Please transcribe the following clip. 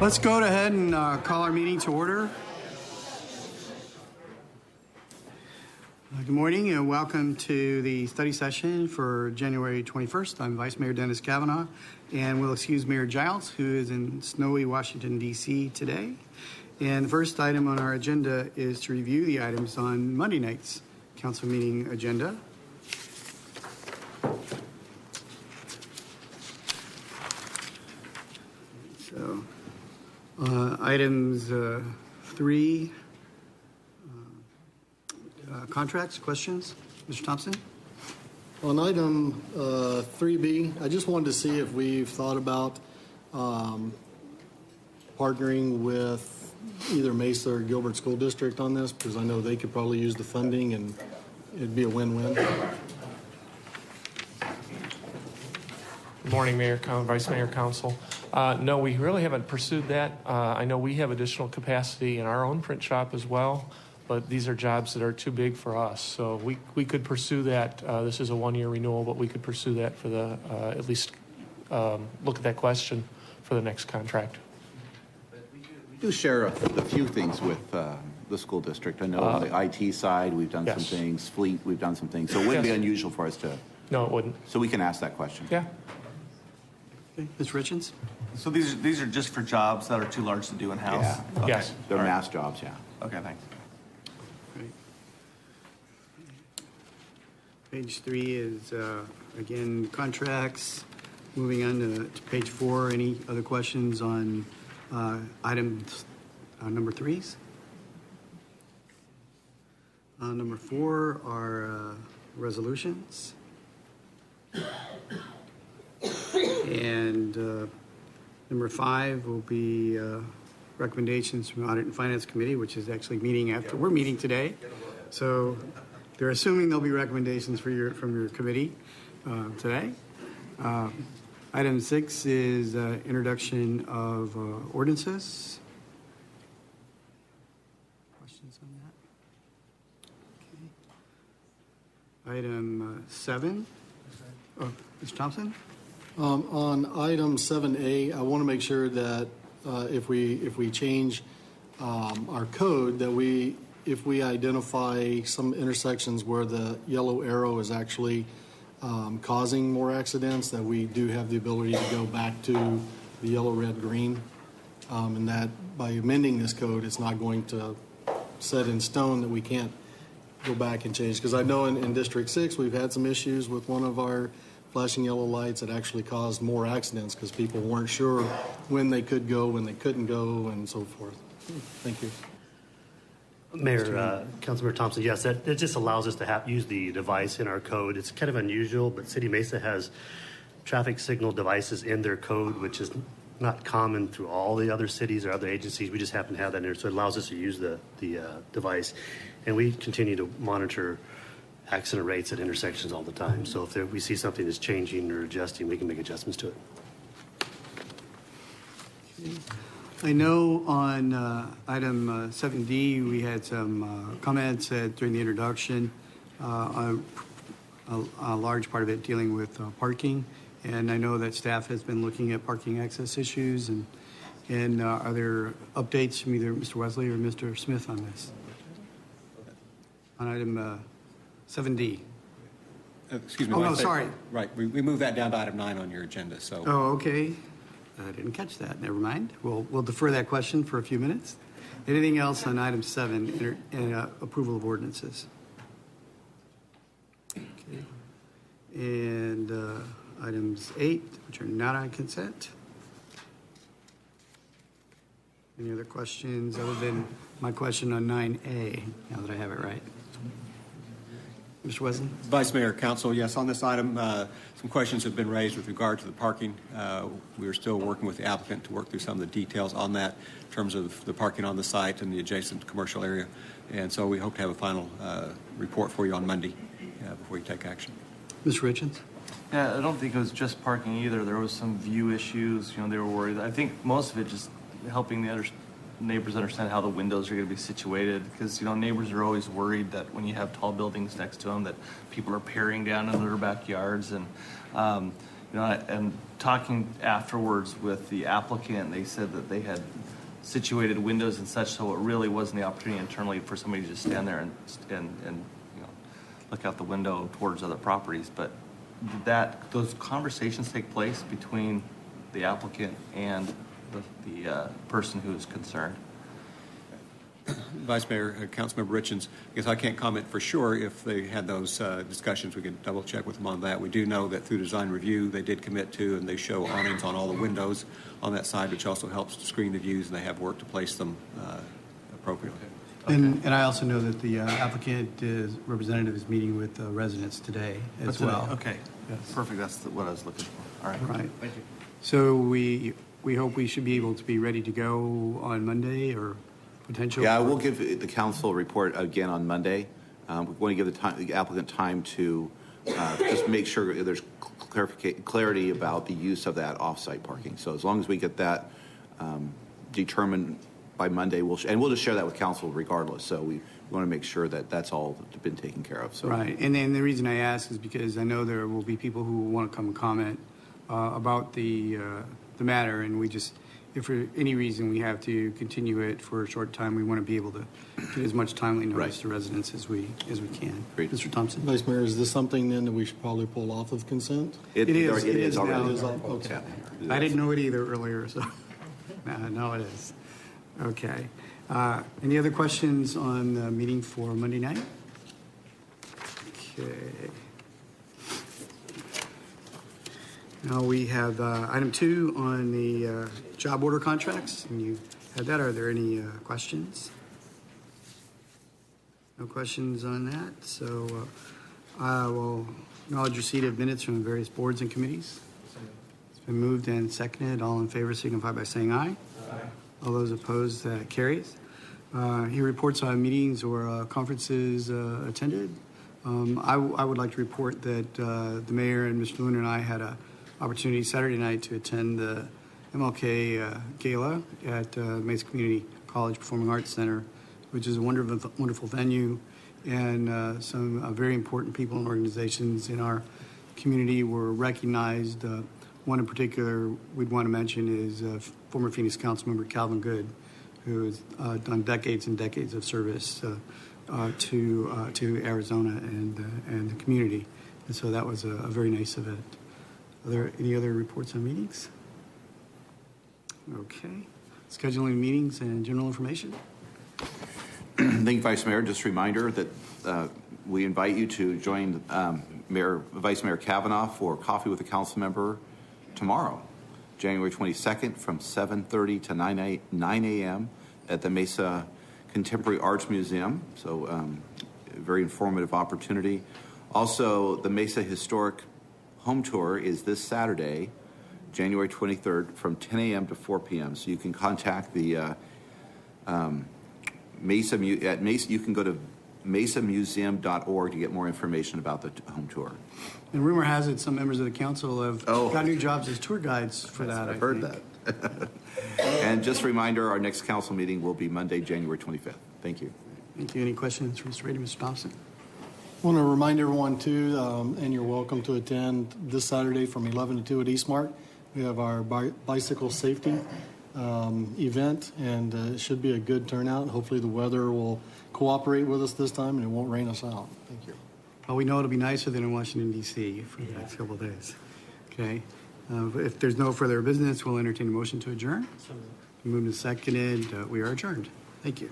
Let's go ahead and call our meeting to order. Good morning and welcome to the study session for January 21st. I'm Vice Mayor Dennis Kavanaugh, and we'll excuse Mayor Giles, who is in snowy Washington, D.C. today. And the first item on our agenda is to review the items on Monday night's council meeting agenda. So, items 3, contracts, questions? Mr. Thompson? On item 3B, I just wanted to see if we've thought about partnering with either Mesa or Gilbert School District on this, because I know they could probably use the funding and it'd be a win-win. Good morning, Mayor, Vice Mayor, Council. No, we really haven't pursued that. I know we have additional capacity in our own print shop as well, but these are jobs that are too big for us. So we could pursue that. This is a one-year renewal, but we could pursue that for the, at least look at that question for the next contract. We do share a few things with the school district. I know on the IT side, we've done some things. Fleet, we've done some things. So it wouldn't be unusual for us to... No, it wouldn't. So we can ask that question. Yeah. Okay. Ms. Richens? So these are just for jobs that are too large to do in-house? Yeah. Okay. Yes. They're All right. mass jobs, yeah. Okay, thanks. Great. Page 3 is, again, contracts. Moving on to page 4, any other questions on items number 3s? Number 4 are resolutions. And number 5 will be recommendations from Audit and Finance Committee, which is actually meeting after we're meeting today. So they're assuming there'll be recommendations from your committee today. Item 6 is introduction of ordinances. Questions on that? Okay. Item 7. Oh, Mr. Thompson? On item 7A, I want to make sure that if we change our code, that if we identify some intersections where the yellow arrow is actually causing more accidents, that we do have the ability to go back to the yellow, red, green, and that by amending this code, it's not going to set in stone that we can't go back and change. Because I know in District 6, we've had some issues with one of our flashing yellow lights that actually caused more accidents because people weren't sure when they could go, when they couldn't go, and so forth. Thank you. Mayor, Councilmember Thompson, yes, it just allows us to use the device in our code. It's kind of unusual, but City Mesa has traffic signal devices in their code, which is not common through all the other cities or other agencies. We just happen to have that in there, so it allows us to use the device. And we continue to monitor accident rates at intersections all the time. So if we see something that's changing or adjusting, we can make adjustments to it. I know on item 7D, we had some comments during the introduction, a large part of it dealing with parking. And I know that staff has been looking at parking access issues. And are there updates from either Mr. Wesley or Mr. Smith on this? On item 7D. Excuse me. Oh, no, sorry. Right. We moved that down to item 9 on your agenda. So. Oh, okay. I didn't catch that. Never mind. We'll defer that question for a few minutes. Anything else on item 7, approval of ordinances? Okay. And items 8, which are not on consent. Any other questions other than my question on 9A, now that I have it right? Mr. Wesley? Vice Mayor, Council, yes, on this item, some questions have been raised with regard to the parking. We are still working with the applicant to work through some of the details on that in terms of the parking on the site and the adjacent commercial area. And so we hope to have a final report for you on Monday before you take action. Mr. Richens? Yeah, I don't think it was just parking either. There was some view issues. They were worried. I think most of it just helping the neighbors understand how the windows are going to be situated, because neighbors are always worried that when you have tall buildings next to them that people are peering down into their backyards, and You know, and talking afterwards with the applicant, they said that they had situated windows and such, so it really wasn't the opportunity internally for somebody to just stand there and you know, look out the window towards other properties. But did those conversations take place between the applicant and the person who is concerned? Vice Mayor, Councilmember Richens, I guess I can't comment for sure if they had those discussions. We can double check with them on that. We do know that through design review, they did commit to, and they show awnings on all the windows on that side, which also helps to screen the views, and they have worked to place them appropriately. And I also know that the applicant representative is meeting with residents today as well. Okay, Yes. perfect. That's what I was looking for. All right. Right. Thank you. So we hope we should be able to be ready to go on Monday or potential. Yeah, we'll give the council a report again on Monday. We want to give the applicant time to just make sure there's clarity about the use of that off-site parking. So as long as we get that determined by Monday, we'll just share that with council regardless. So we want to make sure that that's all been taken care of. So. Right, and then the reason I ask is because I know there will be people who want to come and comment about the matter, and we just, if for any reason we have to continue it for a short time, we want to be able to get as much timely notice to residents as we can. Great. Mr. Thompson? Vice Mayor, is this something then that we should probably pull off of consent? It is. It It is is already. now. It is all- okay. Yeah. I didn't know it either earlier, so no, it is. Okay. Any other questions on the meeting for Monday night? Okay. Now we have item 2 on the job order contracts, and you had that. Are there any questions? No questions on that, so I will acknowledge receipt of minutes from various boards and committees. It's been moved and seconded. All in favor signify by saying aye. Aye. All those opposed, that carries. He reports on meetings or conferences attended. I would like to report that the mayor and Mr. Lunar and I had an opportunity Saturday night to attend the MLK Gala at Mesa Community College Performing Arts Center, which is a wonderful venue, and some very important people and organizations in our community were recognized. One in particular we'd want to mention is former Phoenix Councilmember Calvin Good, who has done decades and decades of service to Arizona and the community. And so that was a very nice event. Are there any other reports on meetings? Okay. Scheduling meetings and general information. Thank you, Vice Mayor. Just a reminder that we invite you to join Vice Mayor Kavanaugh for coffee with a council member tomorrow, January 22nd from 7:30 to 9 a.m. at the Mesa Contemporary Arts Museum. So a very informative opportunity. Also, the Mesa Historic Home Tour is this Saturday, January 23rd from 10 a.m. to 4 p.m. So you can contact the Mesa. You can go to mesamuseum.org to get more information about the home tour. And rumor has it some members of the council have got new jobs as tour guides for that. I've heard that. And just a reminder, our next council meeting will be Monday, January 25th. Thank you. Thank you. Any questions for Mr. Rady, Mr. Thompson? I want to remind everyone, too, and you're welcome to attend this Saturday from 11 to 2 at Eastmart. We have our bicycle safety event, and it should be a good turnout. Hopefully the weather will cooperate with us this time, and it won't rain us out. Thank you. Well, we know it'll be nicer than in Washington, D.C. for the next couple of days. Okay. If there's no further business, we'll entertain a motion to adjourn. Moved and seconded. We are adjourned. Thank you.